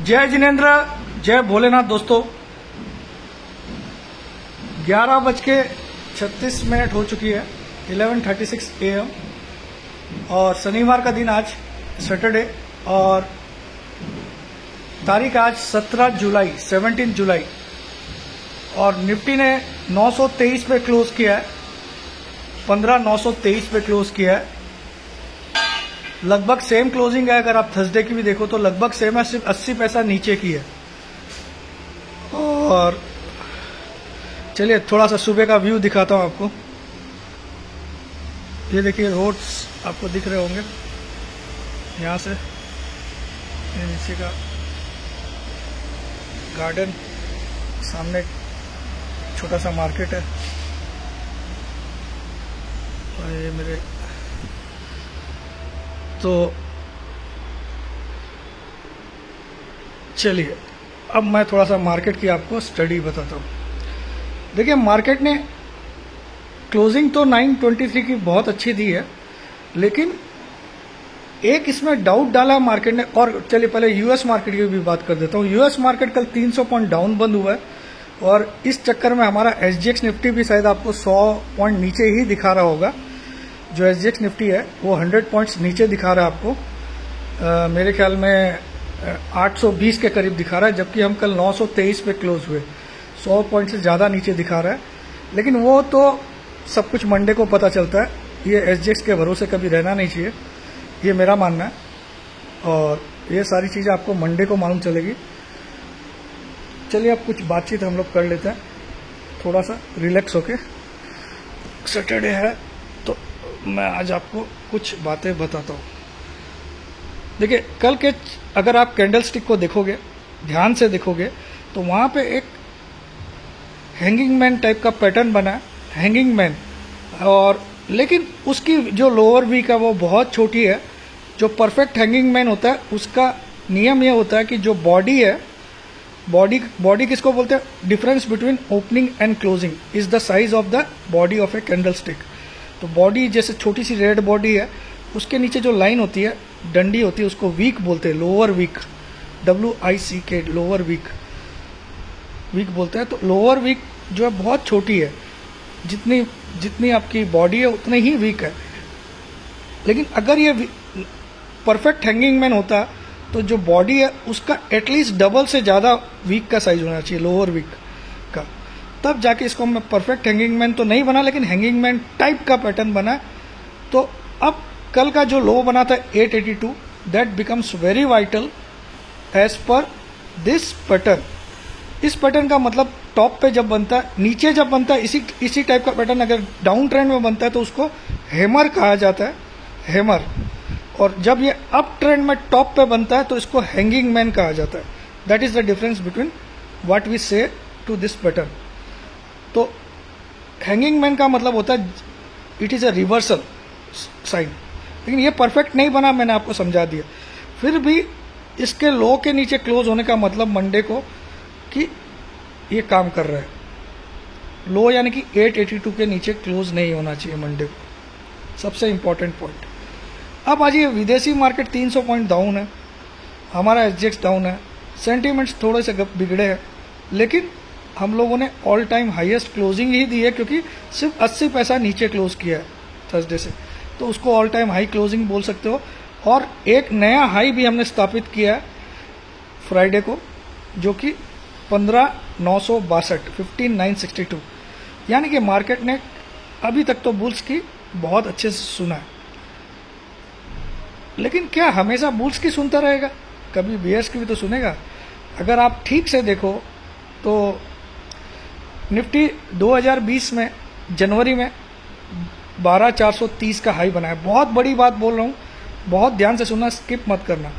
जय जिनेन्द्र, जय भोलेनाथ। दोस्तों 11:36 हो चुकी है, 11:36 AM और शनिवार का दिन आज, सैटरडे, और तारीख आज 17 जुलाई और निफ्टी ने 923 पे क्लोज किया है, 15,923 पे क्लोज किया है। लगभग सेम क्लोजिंग है। अगर आप थर्सडे की भी देखो तो लगभग सेम है, सिर्फ 80 पैसा नीचे की है। और चलिए थोड़ा सा सुबह का व्यू दिखाता हूं आपको। ये देखिए रोड्स आपको दिख रहे होंगे, यहाँ से ये नीचे का गार्डन, सामने छोटा सा मार्केट है और ये मेरे तो चलिए अब मैं थोड़ा सा मार्केट की आपको स्टडी बताता हूँ। देखिए मार्केट ने क्लोजिंग तो 923 की बहुत अच्छी दी है, लेकिन एक इसमें डाउट डाला मार्केट ने। और चलिए पहले यूएस मार्केट की भी बात कर देता हूँ। यूएस मार्केट कल 300 पॉइंट डाउन बंद हुआ है और इस चक्कर में हमारा एसजीएक्स निफ्टी भी शायद आपको 100 पॉइंट नीचे ही दिखा रहा होगा। जो एसजीएक्स निफ्टी है वो 100 पॉइंट्स नीचे दिखा रहा है आपको। मेरे ख्याल में 820 के करीब दिखा रहा है, जबकि हम कल 923 पे क्लोज हुए, 100 पॉइंट से ज़्यादा नीचे दिखा रहा है। लेकिन वो तो सब कुछ मंडे को पता चलता है, ये एसजीएक्स के भरोसे कभी रहना नहीं चाहिए, ये मेरा मानना है। और ये सारी चीज़ें आपको मंडे को मालूम चलेगी। चलिए अब कुछ बातचीत हम लोग कर लेते हैं, थोड़ा सा रिलैक्स होके। सैटरडे है तो मैं आज आपको कुछ बातें बताता हूँ। देखिए कल के अगर आप कैंडल स्टिक को देखोगे, ध्यान से देखोगे, तो वहाँ पे एक हैंगिंग मैन टाइप का पैटर्न बना है, हैंगिंग मैन। और लेकिन उसकी जो लोअर वीक है वो बहुत छोटी है। जो परफेक्ट हैंगिंग मैन होता है उसका नियम ये होता है कि जो बॉडी है, बॉडी किसको बोलते हैं? Difference between opening and closing is the size of the body of a candle stick. तो बॉडी जैसे छोटी सी रेड बॉडी है, उसके नीचे जो लाइन होती है, डंडी होती है, उसको वीक बोलते हैं, lower wick, WICK, lower wick बोलते हैं। तो लोअर वीक जो है बहुत छोटी है, जितनी आपकी बॉडी है उतनी ही वीक है। लेकिन अगर ये परफेक्ट हैंगिंग मैन होता तो जो बॉडी है उसका एटलीस्ट डबल से ज़्यादा वीक का साइज होना चाहिए, लोअर वीक का, तब जाके इसको मैं परफेक्ट हैंगिंग मैन तो नहीं बना, लेकिन हैंगिंग मैन टाइप का पैटर्न बना। तो अब कल का जो लो बना था 882, that becomes very vital as per this pattern. इस पैटर्न का मतलब टॉप पे जब बनता है, नीचे जब बनता है, इसी टाइप का पैटर्न अगर डाउन ट्रेंड में बनता है तो उसको हैमर कहा जाता है, हैमर। और जब ये अप ट्रेंड में टॉप पे बनता है तो इसको हैंगिंग मैन कहा जाता है। That is the difference between what we say to this pattern. तो हैंगिंग मैन का मतलब होता है it is a reversal sign. लेकिन ये परफेक्ट नहीं बना, मैंने आपको समझा दिया। फिर भी इसके लो के नीचे क्लोज होने का मतलब मंडे को कि ये काम कर रहा है। लो यानी कि 882 के नीचे क्लोज नहीं होना चाहिए मंडे को, सबसे इंपॉर्टेंट पॉइंट। अब आज ये विदेशी मार्केट 300 पॉइंट डाउन है, हमारा एसजीएक्स डाउन है, सेंटीमेंट्स थोड़े से बिगड़े हैं, लेकिन हम लोगों ने ऑल टाइम हाईएस्ट क्लोजिंग ही दी है, क्योंकि सिर्फ 80 पैसा नीचे क्लोज किया है थर्सडे से, तो उसको ऑल टाइम हाई क्लोजिंग बोल सकते हो। और एक नया हाई भी हमने स्थापित किया है फ्राइडे को, जो कि 15,962, 15,962। यानी कि मार्केट ने अभी तक तो बुल्स की बहुत अच्छे से सुना है। लेकिन क्या हमेशा बुल्स की सुनता रहेगा? कभी बियर्स की भी तो सुनेगा। अगर आप ठीक से देखो तो निफ्टी 2020 में जनवरी में 12,430 का हाई बनाया। बहुत बड़ी बात बोल रहा हूँ, बहुत ध्यान से सुनना, स्किप मत करना।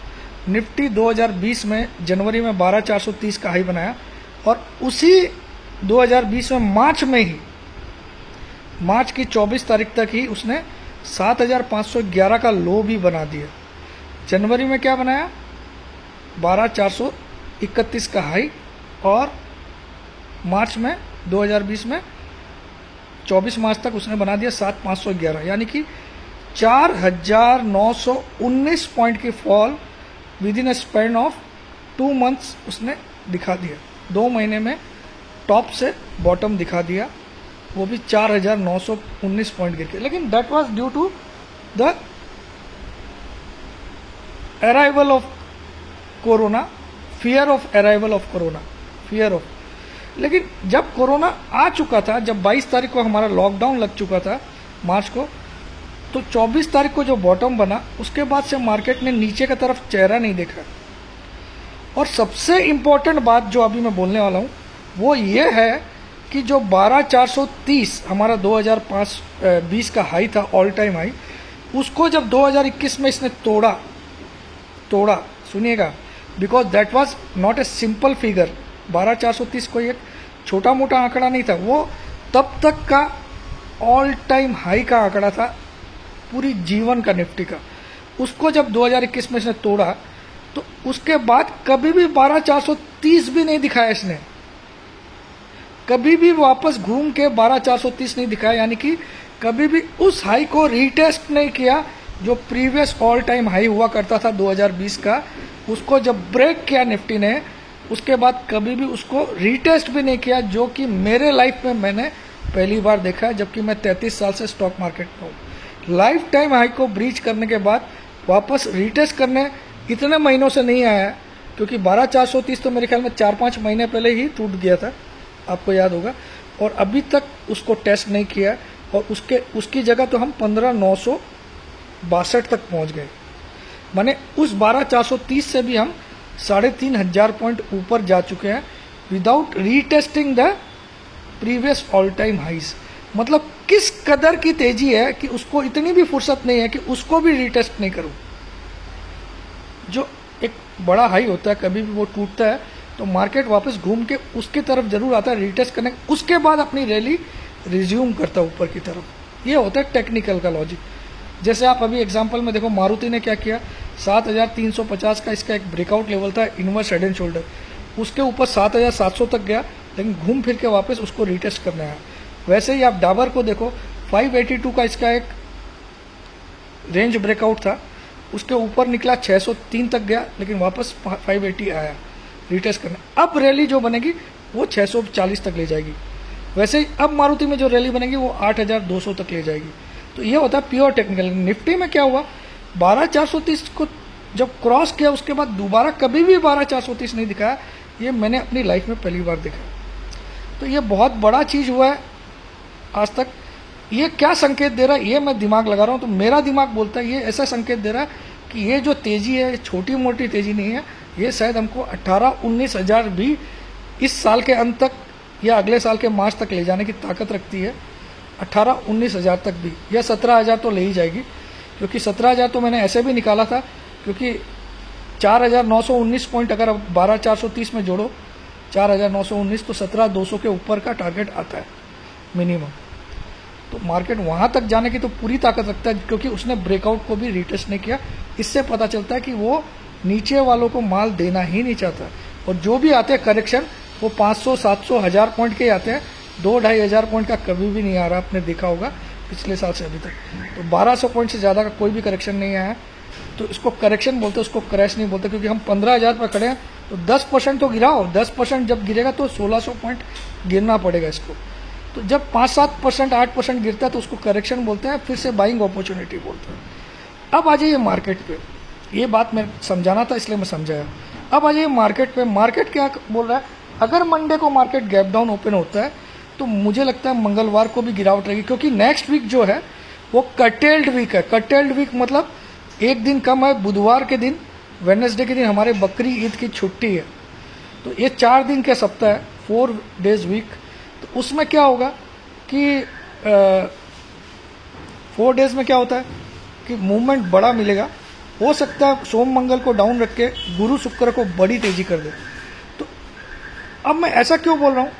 निफ्टी 2020 में जनवरी में 12,430 का हाई बनाया और उसी 2020 में मार्च की 24 तारीख तक ही उसने 7,511 का लो भी बना दिया। जनवरी में क्या बनाया? 12,431 का हाई, और मार्च में 2020 में 24 मार्च तक उसने बना दिया 7,511, यानी कि 4,919 पॉइंट की fall with in a span of 2 months उसने दिखा दिया, 2 महीने में टॉप से बॉटम दिखा दिया, वो भी 4,919 पॉइंट गिर के। लेकिन that was due to the arrival of corona, fear of arrival of corona, fear of. लेकिन जब कोरोना आ चुका था, जब 22 तारीख को हमारा लॉकडाउन लग चुका था मार्च को, तो 24 तारीख को जो बॉटम बना उसके बाद से मार्केट ने नीचे की तरफ चेहरा नहीं देखा। और सबसे इंपॉर्टेंट बात जो अभी मैं बोलने वाला हूं वो ये है कि जो 12,430 हमारा 2020 का हाई था, ऑल टाइम हाई, उसको जब 2021 में इसने तोड़ा, सुनिएगा, because that was not a simple figure. 12,430 कोई एक छोटा मोटा आंकड़ा नहीं था, वो तब तक का ऑल टाइम हाई का आंकड़ा था पूरी जीवन का निफ्टी का। उसको जब 2021 में इसने तोड़ा तो उसके बाद कभी भी 12,430 भी नहीं दिखाया इसने, कभी भी वापस घूम के 12,430 नहीं दिखाया, यानी कि कभी भी उस हाई को रीटेस्ट नहीं किया जो प्रीवियस ऑल टाइम हाई हुआ करता था 2020 का। उसको जब ब्रेक किया निफ्टी ने, उसके बाद कभी भी उसको रीटेस्ट भी नहीं किया, जो कि मेरे लाइफ में मैंने पहली बार देखा है, जबकि मैं 33 साल से स्टॉक मार्केट में हूँ। लाइफ टाइम हाई को ब्रीच करने के बाद वापस रीटेस्ट करने इतने महीनों से नहीं आया, क्योंकि 12,430 तो मेरे ख्याल में 4-5 महीने पहले ही टूट गया था, आपको याद होगा, और अभी तक उसको टेस्ट नहीं किया। और उसकी जगह तो हम 15,962 तक पहुंच गए, माने उस 12,430 से भी हम 3,500 पॉइंट ऊपर जा चुके हैं without retesting the previous all time highs. मतलब किस कदर की तेजी है कि उसको इतनी भी फुर्सत नहीं है कि उसको भी रीटेस्ट नहीं करूं। जो एक बड़ा हाई होता है कभी भी वो टूटता है तो मार्केट वापस घूम के उसकी तरफ जरूर आता है रीटेस्ट करने, उसके बाद अपनी रैली रिज्यूम करता है ऊपर की तरफ। ये होता है टेक्निकल का लॉजिक। जैसे आप अभी एग्जांपल में देखो, मारुति ने क्या किया, 7,350 का इसका एक ब्रेकआउट लेवल था, इनवर्स हेड एंड शोल्डर, उसके ऊपर 7,700 तक गया, लेकिन घूम फिर के वापस उसको रीटेस्ट करना है। वैसे ही आप डाबर को देखो, 582 का इसका एक रेंज ब्रेकआउट था, उसके ऊपर निकला 603 तक गया, लेकिन वापस 580 आया रीटेस्ट करना। अब रैली जो बनेगी वो 640 तक ले जाएगी। वैसे ही अब मारुति में जो रैली बनेगी वो 8,200 तक ले जाएगी। तो ये होता है प्योर टेक्निकल। निफ्टी में क्या हुआ, 12,430 को जब क्रॉस किया उसके बाद दोबारा कभी भी 12,430 नहीं दिखाया। ये मैंने अपनी लाइफ में पहली बार देखा। तो ये बहुत बड़ा चीज हुआ है आज तक। ये क्या संकेत दे रहा है, ये मैं दिमाग लगा रहा हूँ, तो मेरा दिमाग बोलता है ये ऐसा संकेत दे रहा है कि ये जो तेजी है छोटी मोटी तेजी नहीं है, ये शायद हमको 18-19 हज़ार भी इस साल के अंत तक या अगले साल के मार्च तक ले जाने की ताकत रखती है। 18-19 हज़ार तक भी, या 17,000 तो ले ही जाएगी, क्योंकि 17,000 तो मैंने ऐसे भी निकाला था, क्योंकि 4,919 पॉइंट अगर 12,430 में जोड़ो 4,919 तो 17,200 के ऊपर का टारगेट आता है मिनिमम। तो मार्केट वहां तक जाने की तो पूरी ताकत रखता है, क्योंकि उसने ब्रेकआउट को भी रिटेस्ट नहीं किया। इससे पता चलता है कि वो नीचे वालों को माल देना ही नहीं चाहता। और जो भी आते हैं करेक्शन वो 500, 700, 1000 पॉइंट के आते हैं, 2-2.5 हज़ार पॉइंट का कभी भी नहीं आ रहा। आपने देखा होगा पिछले साल से अभी तक तो 1200 पॉइंट से ज़्यादा का कोई भी करेक्शन नहीं आया। तो इसको करेक्शन बोलते हैं, उसको क्रैश नहीं बोलते, क्योंकि हम 15,000 पर खड़े हैं तो 10% तो गिराओ। 10% जब गिरेगा तो 1,600 पॉइंट गिरना पड़ेगा इसको। तो जब 5-7%, 8% गिरता है तो उसको करेक्शन बोलते हैं, फिर से बाइंग अपॉर्चुनिटी बोलते हैं। अब आ जाइए मार्केट पे, ये बात मैं समझाना था इसलिए मैं समझाया। अब आ जाइए मार्केट पे। मार्केट क्या बोल रहा है, अगर मंडे को मार्केट गैप डाउन ओपन होता है तो मुझे लगता है मंगलवार को भी गिरावट रहेगी, क्योंकि नेक्स्ट वीक जो है वो कटेल्ड वीक है। कटेल्ड वीक मतलब एक दिन कम है, बुधवार के दिन, वेडनेसडे के दिन हमारे बकरी ईद की छुट्टी है। तो ये 4 दिन का सप्ताह है, 4 डेज वीक। तो उसमें क्या होगा कि 4 डेज में क्या होता है कि मूवमेंट बड़ा मिलेगा। हो सकता है सोम मंगल को डाउन रख के गुरु शुक्र को बड़ी तेजी कर दे। तो अब मैं ऐसा क्यों बोल रहा हूँ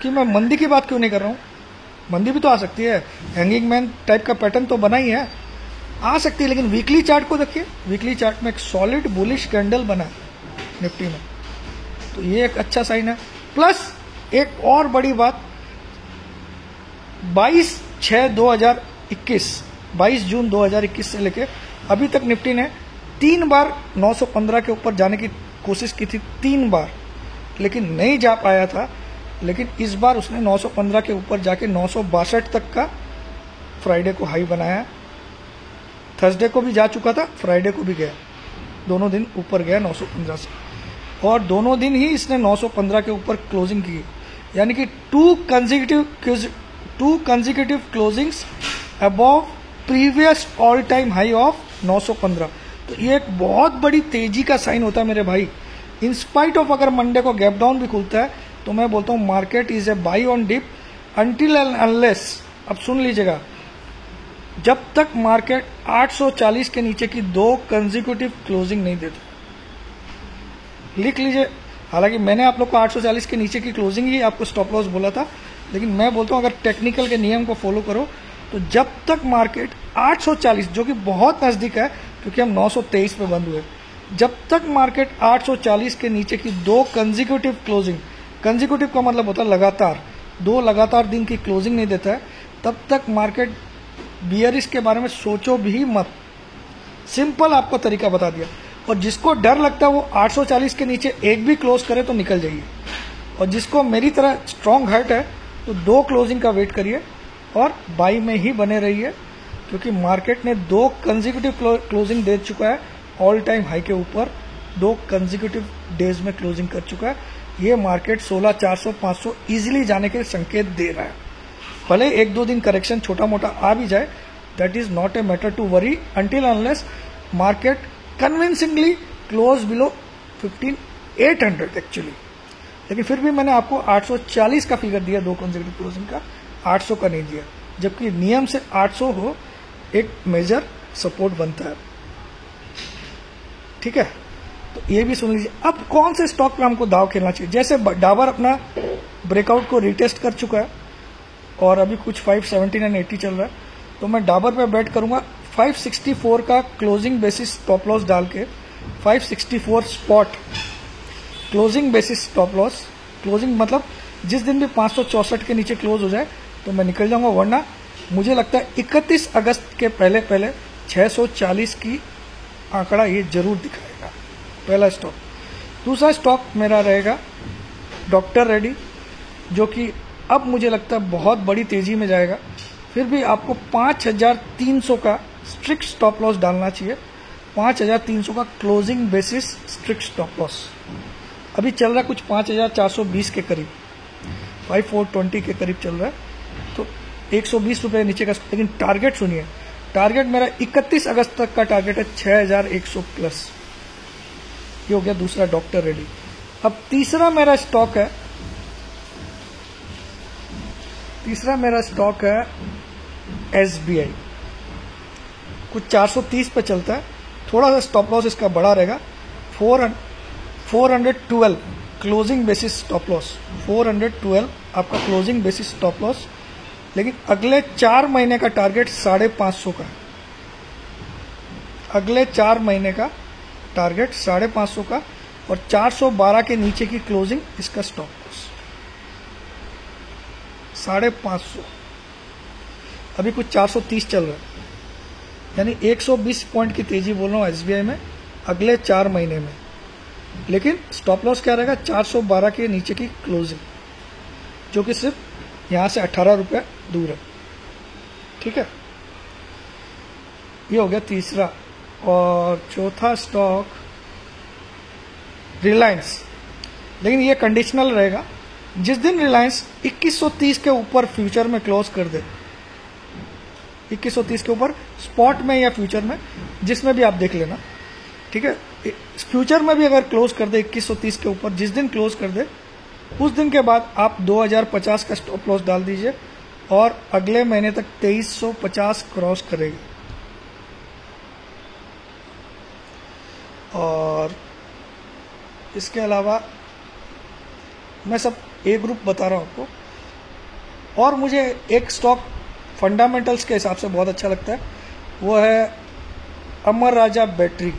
कि मैं मंदी की बात क्यों नहीं कर रहा हूँ, मंदी भी तो आ सकती है, हैंगिंग मैन टाइप का पैटर्न तो बना ही है, आ सकती है। लेकिन वीकली चार्ट को देखिए, वीकली चार्ट में एक सॉलिड बुलिश कैंडल बना है निफ्टी में, तो ये एक अच्छा साइन है। प्लस एक और बड़ी बात, 22 जून 2021 से लेके अभी तक निफ्टी ने 3 बार 915 के ऊपर जाने की कोशिश की थी 3 बार, लेकिन नहीं जा पाया था। लेकिन इस बार उसने 915 के ऊपर जाके 962 तक का फ्राइडे को हाई बनाया। थर्सडे को भी जा चुका था, फ्राइडे को भी गया, दोनों दिन ऊपर गया 915 से, और दोनों दिन ही इसने 915 के ऊपर क्लोजिंग की, यानी कि to consecutive closings above previous all time high of 915। तो ये एक बहुत बड़ी तेजी का साइन होता है मेरे भाई। इन स्पाइट ऑफ अगर मंडे को गैप डाउन भी खुलता है तो मैं बोलता हूँ market is a buy on dip until and unless, अब सुन लीजिएगा, जब तक मार्केट 840 के नीचे की 2 कंसेक्यूटिव क्लोजिंग नहीं देता। लिख लीजिए, हालांकि मैंने आप लोग को 840 के नीचे की क्लोजिंग ही आपको स्टॉप लॉस बोला था, लेकिन मैं बोलता हूं अगर टेक्निकल के नियम को फॉलो करो तो जब तक मार्केट 840, जो कि बहुत नजदीक है क्योंकि हम 923 पे बंद हुए, जब तक मार्केट 840 के नीचे की 2 कंसेक्यूटिव क्लोजिंग, कंसेक्यूटिव का मतलब होता है लगातार, 2 लगातार दिन की क्लोजिंग नहीं देता है, तब तक मार्केट बियरिश के बारे में सोचो भी मत। सिंपल आपको तरीका बता दिया। और जिसको डर लगता है वो 840 के नीचे एक भी क्लोज करे तो निकल जाइए, और जिसको मेरी तरह स्ट्रॉन्ग हर्ट है तो 2 क्लोजिंग का वेट करिए और बाई में ही बने रहिए, क्योंकि मार्केट ने 2 कंसेक्यूटिव क्लोजिंग दे चुका है ऑल टाइम हाई के ऊपर, 2 कंसेक्यूटिव डेज में क्लोजिंग कर चुका है। ये मार्केट 16,400 500 इजीली जाने के संकेत दे रहा है। भले 1-2 दिन करेक्शन छोटा मोटा आ भी जाए, that is not a matter to worry until unless market convincingly close below 15,800 actually. लेकिन फिर भी मैंने आपको 840 का फिगर दिया 2 कंसेक्यूटिव क्लोजिंग का, 800 का नहीं दिया, जबकि नियम से 800 हो एक मेजर सपोर्ट बनता है। ठीक है, तो ये भी सुन लीजिए। अब कौन से स्टॉक पे हमको दाव खेलना चाहिए? जैसे डाबर अपना ब्रेकआउट को रिटेस्ट कर चुका है और अभी कुछ 579.80 चल रहा है, तो मैं डाबर पे बैट करूंगा 564 का क्लोजिंग बेसिस स्टॉप लॉस डाल के, 564 spot closing basis stop loss. Closing मतलब जिस दिन भी 564 के नीचे क्लोज हो जाए तो मैं निकल जाऊंगा, वरना मुझे लगता है 31 अगस्त के पहले पहले 640 की आंकड़ा ये जरूर दिखाएगा। पहला स्टॉक। दूसरा स्टॉक मेरा रहेगा डॉक्टर रेड्डी, जो कि अब मुझे लगता है बहुत बड़ी तेजी में जाएगा। फिर भी आपको 5,300 का स्ट्रिक्ट स्टॉप लॉस डालना चाहिए, 5,300 का closing basis strict stop loss. अभी चल रहा है कुछ 5,420 के करीब, 5,420 के करीब चल रहा है, तो 120 रुपये नीचे का। लेकिन टारगेट सुनिए, टारगेट मेरा 31 अगस्त तक का टारगेट है 6,100 प्लस। ये हो गया दूसरा डॉक्टर रेड्डी। अब तीसरा मेरा स्टॉक है एसबीआई, कुछ 430 पे चलता है, थोड़ा सा स्टॉप लॉस इसका बड़ा रहेगा, 412 क्लोजिंग बेसिस स्टॉप लॉस, 412 आपका क्लोजिंग बेसिस स्टॉप लॉस। लेकिन अगले 4 महीने का टारगेट 550 का, अगले 4 महीने का टारगेट 550 का, और 412 के नीचे की क्लोजिंग इसका स्टॉप लॉस 550। अभी कुछ 430 चल रहा है, यानी 120 पॉइंट की तेजी बोल रहा हूँ एसबीआई में अगले 4 महीने में। लेकिन स्टॉप लॉस क्या रहेगा? 412 के नीचे की क्लोजिंग, जो कि सिर्फ यहां से 18 रुपये दूर है। ठीक है, ये हो गया तीसरा। और चौथा स्टॉक रिलायंस, लेकिन ये कंडीशनल रहेगा। जिस दिन रिलायंस 2130 के ऊपर फ्यूचर में क्लोज कर दे, 2130 के ऊपर स्पॉट में या फ्यूचर में, जिसमें भी आप देख लेना, ठीक है, फ्यूचर में भी अगर क्लोज कर दे 2130 के ऊपर, जिस दिन क्लोज कर दे उस दिन के बाद आप 2050 का स्टॉप लॉस डाल दीजिए, और अगले महीने तक 2350 क्रॉस करेगी। और इसके अलावा मैं सब ए ग्रुप बता रहा हूं आपको। और मुझे एक स्टॉक फंडामेंटल्स के हिसाब से बहुत अच्छा लगता है, वो है अमर राजा बैटरी।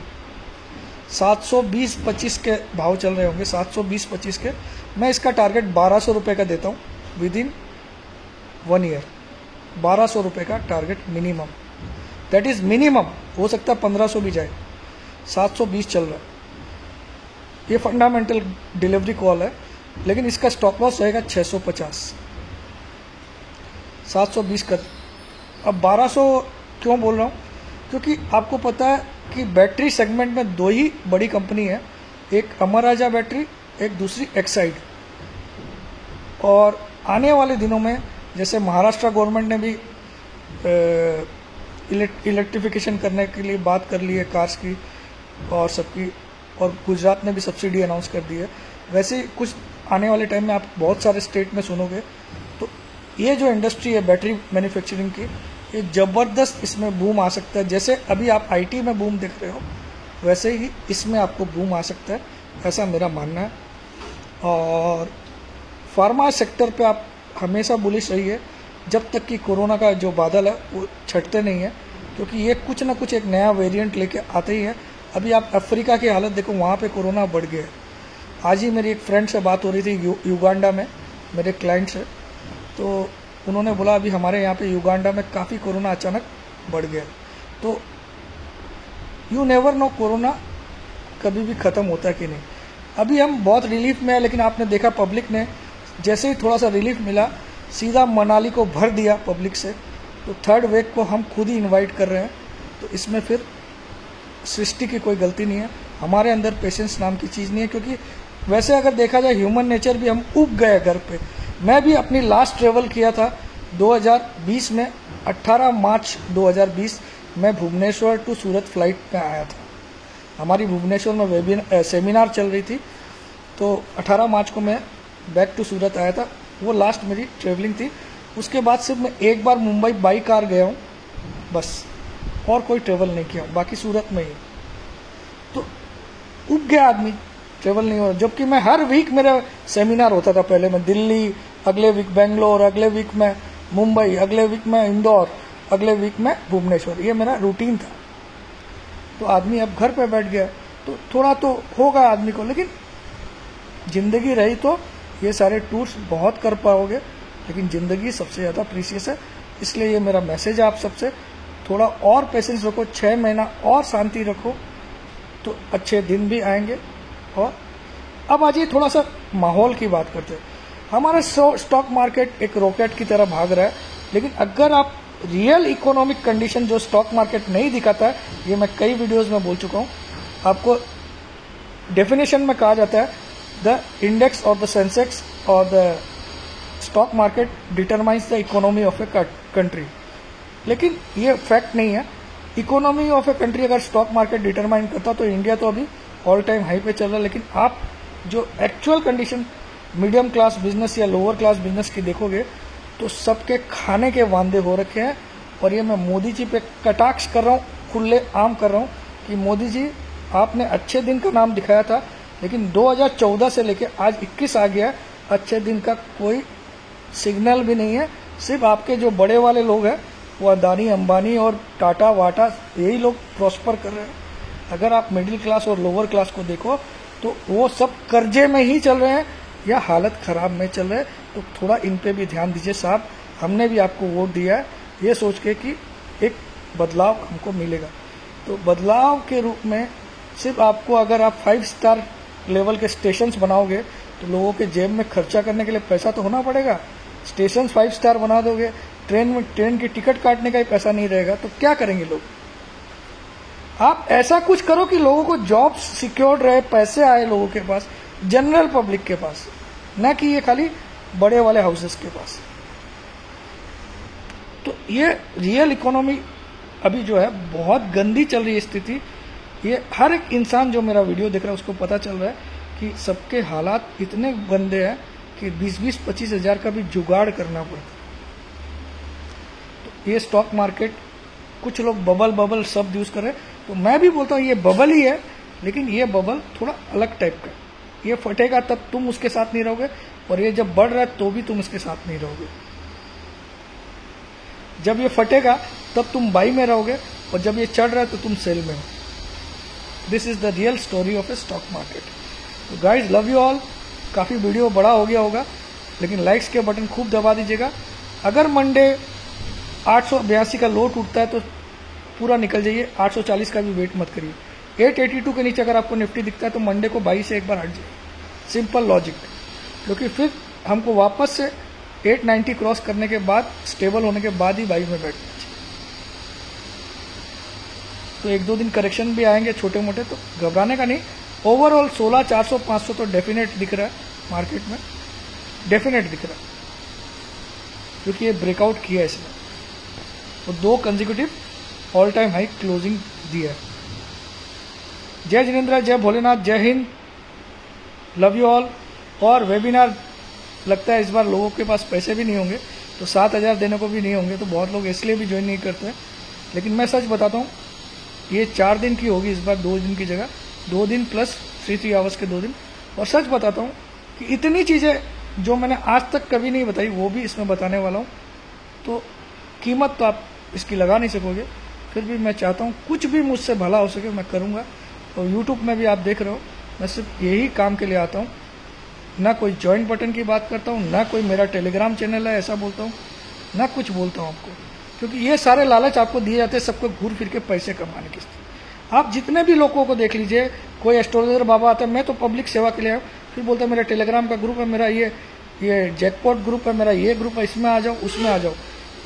720-25 के भाव चल रहे होंगे, 720-25 के। मैं इसका टारगेट 1200 रुपये का देता हूँ विद इन 1 ईयर। 1200 रुपये का target minimum, that is minimum, हो सकता है 1500 भी जाए। 720 चल रहा है, ये फंडामेंटल डिलीवरी कॉल है, लेकिन इसका स्टॉप लॉस रहेगा 650, 720 कर। अब 1200 क्यों बोल रहा हूँ, क्योंकि आपको पता है कि बैटरी सेगमेंट में दो ही बड़ी कंपनी है, एक अमर राजा बैटरी, एक दूसरी एक्साइड। और आने वाले दिनों में जैसे महाराष्ट्र गवर्नमेंट ने भी इलेक्ट्रिफिकेशन करने के लिए बात कर ली है कार्स की और सबकी, और गुजरात ने भी सब्सिडी अनाउंस कर दी है, वैसे ही कुछ आने वाले टाइम में आप बहुत सारे स्टेट में सुनोगे। तो ये जो इंडस्ट्री है बैटरी मैन्युफैक्चरिंग की, ये ज़बरदस्त इसमें बूम आ सकता है। जैसे अभी आप आईटी में बूम देख रहे हो, वैसे ही इसमें आपको बूम आ सकता है, ऐसा मेरा मानना है। और फार्मा सेक्टर पे आप हमेशा बुलिश रहिए जब तक कि कोरोना का जो बादल है वो छटते नहीं है, क्योंकि ये कुछ ना कुछ एक नया वेरिएंट लेके आते ही है। अभी आप अफ्रीका की हालत देखो, वहाँ पे कोरोना बढ़ गया है। आज ही मेरी एक फ्रेंड से बात हो रही थी युगांडा में, मेरे क्लाइंट से, तो उन्होंने बोला अभी हमारे यहाँ पे युगांडा में काफ़ी कोरोना अचानक बढ़ गया। तो यू नेवर नो कोरोना कभी भी ख़त्म होता है कि नहीं। अभी हम बहुत रिलीफ में है, लेकिन आपने देखा पब्लिक ने जैसे ही थोड़ा सा रिलीफ मिला, सीधा मनाली को भर दिया पब्लिक से। तो थर्ड वेव को हम खुद ही इनवाइट कर रहे हैं। तो इसमें फिर सृष्टि की कोई गलती नहीं है, हमारे अंदर पेशेंस नाम की चीज़ नहीं है। क्योंकि वैसे अगर देखा जाए ह्यूमन नेचर भी, हम उब गए घर पे। मैं भी अपनी लास्ट ट्रेवल किया था 2020 में, 18 मार्च 2020 मैं भुवनेश्वर टू सूरत फ्लाइट पे आया था। हमारी भुवनेश्वर में सेमिनार चल रही थी, तो 18 मार्च को मैं बैक टू सूरत आया था। वो लास्ट मेरी ट्रेवलिंग थी। उसके बाद सिर्फ मैं एक बार मुंबई बाई कार गया हूँ बस, और कोई ट्रेवल नहीं किया, बाकी सूरत में ही। तो उब गया आदमी, ट्रेवल नहीं हो रहा। जबकि मैं हर वीक मेरा सेमिनार होता था। पहले मैं दिल्ली, अगले वीक बेंगलोर, अगले वीक में मुंबई, अगले वीक में इंदौर, अगले वीक में भुवनेश्वर, ये मेरा रूटीन था। तो आदमी अब घर पे बैठ गया, तो थोड़ा तो होगा आदमी को, लेकिन जिंदगी रही तो ये सारे टूर्स बहुत कर पाओगे। लेकिन ज़िंदगी सबसे ज़्यादा प्रीशियस है, इसलिए ये मेरा मैसेज है आप सबसे, थोड़ा और पेशेंस रखो, 6 महीना और शांति रखो, तो अच्छे दिन भी आएंगे। और अब आज ये थोड़ा सा माहौल की बात करते हैं। हमारा स्टॉक मार्केट एक रॉकेट की तरह भाग रहा है, लेकिन अगर आप रियल इकोनॉमिक कंडीशन जो स्टॉक मार्केट नहीं दिखाता है, ये मैं कई वीडियोस में बोल चुका हूँ आपको, डेफिनेशन में कहा जाता है the index of the Sensex और the stock market determines the economy of a country. लेकिन ये फैक्ट नहीं है। इकोनॉमी ऑफ ए कंट्री अगर स्टॉक मार्केट डिटरमाइन करता तो इंडिया तो अभी ऑल टाइम हाई पे चल रहा है। लेकिन आप जो actual condition medium class business या लोअर क्लास बिजनेस की देखोगे तो सबके खाने के वांदे हो रखे हैं। और ये मैं मोदी जी पे कटाक्ष कर रहा हूँ, खुले आम कर रहा हूँ कि मोदी जी आपने अच्छे दिन का नाम दिखाया था, लेकिन 2014 से लेके आज 21 आ गया, अच्छे दिन का कोई सिग्नल भी नहीं है। सिर्फ आपके जो बड़े वाले लोग हैं वो अदानी, अंबानी और टाटा वाटा, यही लोग प्रॉस्पर कर रहे हैं। अगर आप मिडिल क्लास और लोअर क्लास को देखो तो वो सब कर्जे में ही चल रहे हैं या हालत खराब में चल रहे हैं। तो थोड़ा इन पे भी ध्यान दीजिए साहब। हमने भी आपको वोट दिया है ये सोच के कि एक बदलाव हमको मिलेगा। तो बदलाव के रूप में सिर्फ आपको, अगर आप 5 स्टार लेवल के स्टेशंस बनाओगे तो लोगों के जेब में खर्चा करने के लिए पैसा तो होना पड़ेगा। स्टेशन 5 स्टार बना दोगे, ट्रेन की टिकट काटने का ही पैसा नहीं रहेगा, तो क्या करेंगे लोग। आप ऐसा कुछ करो कि लोगों को जॉब सिक्योर रहे, पैसे आए लोगों के पास, जनरल पब्लिक के पास, न कि ये खाली बड़े वाले हाउसेस के पास। तो ये रियल इकोनॉमी अभी जो है बहुत गंदी चल रही है स्थिति। ये हर एक इंसान जो मेरा वीडियो देख रहा है उसको पता चल रहा है कि सबके हालात इतने गंदे हैं कि 20-25 हज़ार का भी जुगाड़ करना पड़ता। तो ये स्टॉक मार्केट, कुछ लोग बबल शब्द यूज कर रहे हैं, तो मैं भी बोलता हूँ ये बबल ही है, लेकिन ये बबल थोड़ा अलग टाइप का। ये फटेगा तब तुम उसके साथ नहीं रहोगे, और ये जब बढ़ रहा है तो भी तुम उसके साथ नहीं रहोगे। जब ये फटेगा तब तुम बाई में रहोगे, और जब ये चढ़ रहा है तो तुम सेल में हो। This is the real story of A stock market. तो गाइज, लव यू ऑल। काफ़ी वीडियो बड़ा हो गया होगा, लेकिन लाइक्स के बटन खूब दबा दीजिएगा। अगर मंडे 882 का लो टूटता है तो पूरा निकल जाइए, 840 का भी वेट मत करिए। 882 के नीचे अगर आपको निफ्टी दिखता है तो मंडे को बाई से एक बार हट जाए, सिंपल लॉजिक। क्योंकि फिर हमको वापस से 890 क्रॉस करने के बाद, स्टेबल होने के बाद ही बाई में बैठना चाहिए। तो एक दो दिन करेक्शन भी आएंगे छोटे मोटे, तो घबराने का नहीं। ओवरऑल 16 400 500 तो डेफिनेट दिख रहा है मार्केट में, डेफिनेट दिख रहा है, क्योंकि ये ब्रेकआउट किया है इसने, तो 2 consecutive all time high closing दिया है। जय जिनेंद्र, जय भोलेनाथ, जय हिंद, लव यू ऑल। और वेबिनार लगता है इस बार लोगों के पास पैसे भी नहीं होंगे, तो 7,000 देने को भी नहीं होंगे, तो बहुत लोग इसलिए भी ज्वाइन नहीं करते हैं। लेकिन मैं सच बताता हूँ, ये 4 दिन की होगी इस बार, 2 दिन की जगह 2 दिन प्लस 3 आवर्स के 2 दिन। और सच बताता हूँ कि इतनी चीज़ें जो मैंने आज तक कभी नहीं बताई वो भी इसमें बताने वाला हूँ। तो कीमत तो आप इसकी लगा नहीं सकोगे, फिर भी मैं चाहता हूँ कुछ भी मुझसे भला हो सके मैं करूँगा। और यूट्यूब में भी आप देख रहे हो, मैं सिर्फ यही काम के लिए आता हूँ, ना कोई जॉइंट बटन की बात करता हूँ, ना कोई मेरा टेलीग्राम चैनल है ऐसा बोलता हूँ, ना कुछ बोलता हूँ आपको। क्योंकि ये सारे लालच आपको दिए जाते हैं सबको घूर फिर के पैसे कमाने की। आप जितने भी लोगों को देख लीजिए, कोई एस्ट्रोलॉजर बाबा आता है, मैं तो पब्लिक सेवा के लिए आऊँ, फिर बोलता है मेरा टेलीग्राम का ग्रुप है, मेरा ये जैकपॉट ग्रुप है, मेरा ये ग्रुप है, इसमें आ जाओ, उसमें आ जाओ।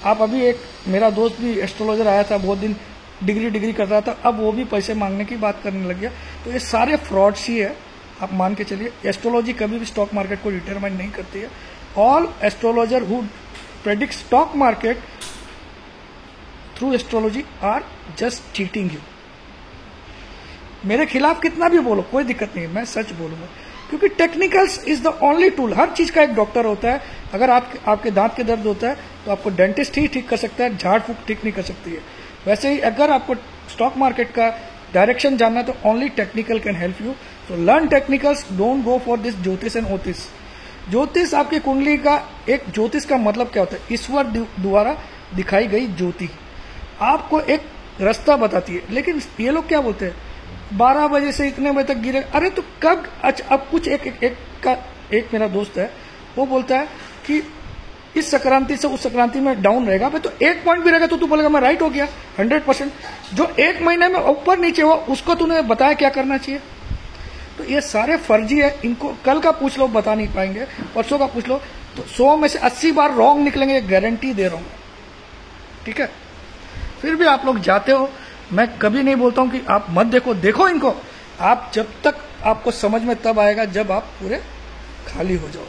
आप अभी एक मेरा दोस्त भी एस्ट्रोलॉजर आया था, बहुत दिन डिग्री कर रहा था, अब वो भी पैसे मांगने की बात करने लग गया। तो ये सारे फ्रॉड्स ही है, आप मान के चलिए। एस्ट्रोलॉजी कभी भी स्टॉक मार्केट को डिटरमाइन नहीं करती है। All astrologer who predict stock market through astrology are just cheating you. मेरे खिलाफ कितना भी बोलो कोई दिक्कत नहीं है, मैं सच बोलूंगा, क्योंकि technicals is the only tool. हर चीज का एक डॉक्टर होता है। अगर आपके दांत के दर्द होता है तो आपको डेंटिस्ट ही ठीक कर सकता है, झाड़ फूक ठीक नहीं कर सकती है। वैसे ही अगर आपको स्टॉक मार्केट का डायरेक्शन जानना है तो only technical can help you. So learn technicals, don't go for this ज्योतिष एंड ओतिष। ज्योतिष आपकी कुंडली का एक ज्योतिष का मतलब क्या होता है? ईश्वर द्वारा दिखाई गई ज्योति आपको एक रास्ता बताती है। लेकिन ये लोग क्या बोलते हैं, 12 बजे से इतने बजे तक गिरे। अरे तो कब? अच्छा, अब कुछ एक मेरा दोस्त है, वो बोलता है कि इस संक्रांति से उस संक्रांति में डाउन रहेगा। भाई तो 1 पॉइंट भी रहेगा तो तू बोलेगा मैं राइट हो गया 100%। जो 1 महीने में ऊपर नीचे हुआ उसको तूने बताया क्या करना चाहिए? तो ये सारे फर्जी है। इनको कल का पूछ लो, बता नहीं पाएंगे, परसों का पूछ लो तो 100 में से 80 बार रॉन्ग निकलेंगे, गारंटी दे रहा हूं। ठीक है, फिर भी आप लोग जाते हो। मैं कभी नहीं बोलता हूं कि आप मत देखो, देखो इनको। आप जब तक आपको समझ में तब आएगा जब आप पूरे खाली हो जाओ।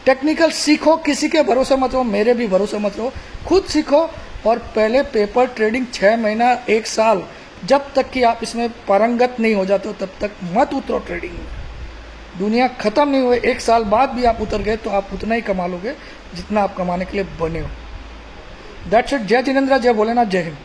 टेक्निकल सीखो, किसी के भरोसे मत रहो, मेरे भी भरोसे मत रहो, खुद सीखो। और पहले पेपर ट्रेडिंग 6 महीना 1 साल, जब तक कि आप इसमें पारंगत नहीं हो जाते हो तब तक मत उतरो ट्रेडिंग में। दुनिया खत्म नहीं हुए, 1 साल बाद भी आप उतर गए तो आप उतना ही कमा लोगे जितना आप कमाने के लिए बने हो। That's it. जय जिनेंद्र, जय भोलेनाथ, जय हिंद।